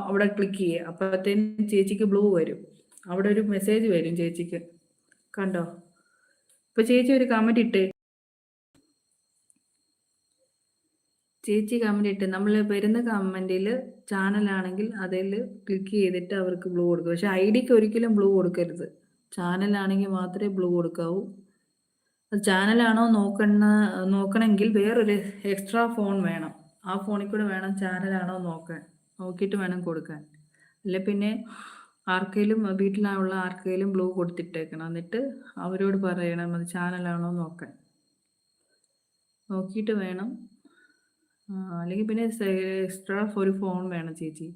അവിടെ ക്ലിക്ക് ചെയ്യുക. അപ്പോഴത്തേനും ചേച്ചിക്ക് ബ്ലൂ വരും. അവിടെ ഒരു മെസ്സേജ് വരും ചേച്ചിക്ക്. കണ്ടോ? ഇപ്പൊ ചേച്ചി ഒരു കമന്റ് ഇട്ടേ. ചേച്ചി കമന്റ് ഇട്ട് നമ്മൾ വരുന്ന കമന്റിൽ ചാനലാണെങ്കിൽ അതിൽ ക്ലിക്ക് ചെയ്തിട്ട് അവർക്ക് ബ്ലൂ കൊടുക്കും. പക്ഷെ ഐഡിക്ക് ഒരിക്കലും ബ്ലൂ കൊടുക്കരുത്. ചാനലാണെങ്കിൽ മാത്രമേ ബ്ലൂ കൊടുക്കാവൂ. ചാനലാണോ നോക്കണമെങ്കിൽ വേറൊരു എക്സ്ട്രാ ഫോൺ വേണം. ആ ഫോണിൽ കൂടെ വേണം ചാനലാണോ നോക്കാൻ. നോക്കിയിട്ട് വേണം കൊടുക്കാൻ. അല്ലെ പിന്നെ ആർക്കെങ്കിലും വീട്ടിലുള്ള ആർക്കെങ്കിലും ബ്ലൂ കൊടുത്തിട്ടേക്കണം. എന്നിട്ട് അവരോട് പറയണം അത് ചാനലാണോ നോക്കാൻ. നോക്കിയിട്ട് വേണം. അല്ലെങ്കിൽ പിന്നെ എക്സ്ട്രാ ഒരു ഫോൺ വേണം ചേച്ചി.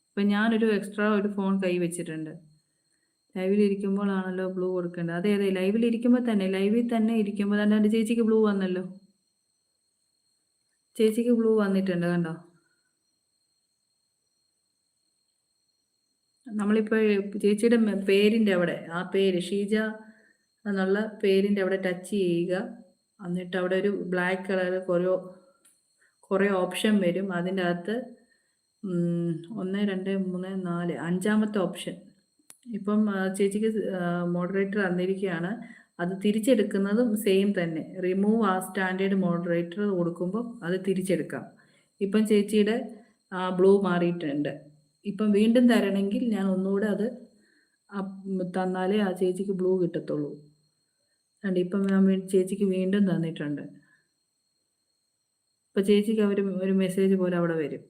ഇപ്പം ഞാനൊരു എക്സ്ട്രാ ഒരു ഫോൺ കൈ വെച്ചിട്ടുണ്ട്. ലൈവിലിരിക്കുമ്പോഴാണല്ലോ ബ്ലൂ കൊടുക്കേണ്ടത്. അതെ അതെ, ലൈവിൽ തന്നെ ഇരിക്കുമ്പോൾ തന്നെ എൻ്റെ ചേച്ചിക്ക് ബ്ലൂ വന്നല്ലോ. ചേച്ചിക്ക് ബ്ലൂ വന്നിട്ടുണ്ട് കണ്ടോ. നമ്മളിപ്പോൾ ചേച്ചിയുടെ പേരിൻ്റെ അവിടെ ആ പേര് ഷീജ എന്നുള്ള പേരിൻ്റെ അവിടെ ടച്ച് ചെയ്യുക. എന്നിട്ട് അവിടെ ഒരു ബ്ലാക്ക് കളർ കുറേ ഓപ്ഷൻ വരും. അതിൻ്റെ അകത്ത് 1 2 3 4 5ാമത്തെ ഓപ്ഷൻ. ഇപ്പം ചേച്ചിക്ക് മോഡറേറ്റർ തന്നിരിക്കുകയാണ്. അത് തിരിച്ചെടുക്കുന്നതും സെയിം തന്നെ. റിമൂവ് ആ സ്റ്റാൻഡേർഡ് മോഡറേറ്റർ കൊടുക്കുമ്പോൾ അത് തിരിച്ചെടുക്കാം. ഇപ്പം ചേച്ചിയുടെ ബ്ലൂ മാറിയിട്ടുണ്ട്. ഇപ്പം വീണ്ടും തരണമെങ്കിൽ ഞാൻ ഒന്നുകൂടെ അത് തന്നാലേ ആ ചേച്ചിക്ക് ബ്ലൂ കിട്ടത്തുള്ളൂ. ഇപ്പം ഞാൻ ചേച്ചിക്ക് വീണ്ടും തന്നിട്ടുണ്ട്. ഇപ്പം ചേച്ചിക്ക് ഒരു മെസ്സേജ് പോലെ അവിടെ വരും.